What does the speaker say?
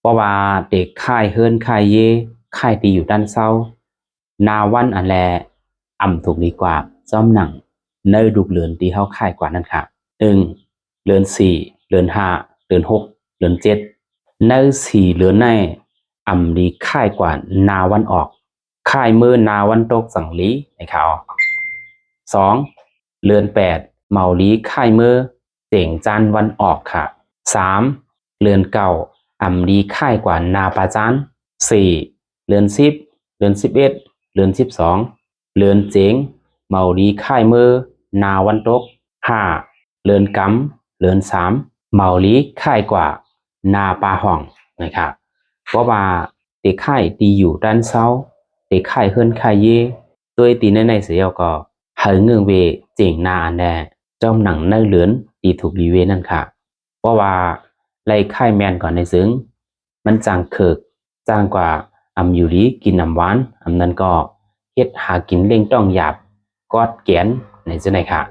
เพราะว่าเด็กค่ายเฮิรนค่ายเย่ค่ายตีอยู่ด้านเศร้านาวันอันแลถูกดีกว่าจอมหนังเนยดุกเลือนตีเฮาค่ายกว่านั่นค่ะเลือนสี่เลือนห้าเลือนหกเลือนเจ็ดเนยสี่เลือนในดีค่ายกว่านาวันออกค่ายมือนาวันตกสังลีในข่าวสองเลือนแปดเมาลีค่ายมือเสียงจันวันออกค่ะสามเลือนเก่าดีค่ายกว่านาปาจานสี่เลือนสิบเลือน11เลือน12เลือนเจ๋งเมาดีค่ายมือนาวันตกห้าเลือนกำเลือนสามเมาลีค่ายกว่านาปาห่องนะครับเพราะว่าเด็กค่ายตีอยู่ด้านเศร้าเด็กค่ายเฮิรนค่ายเย่ตัวตีในเสียก็หาเงินเวเจ๋งนาอันแดจอมหนังในเหลือนตีถูกรีเวนั่นค่ะเพราะว่าไล่ค่ายแมนก่อนในซึ้งมันจางเคิกจางกว่าอยู่ดีกินน้ำหวานนั้นก็เฮ็ดหากินเล่งต้องหยาบกอดแกนในเจ้าไหนค่ะ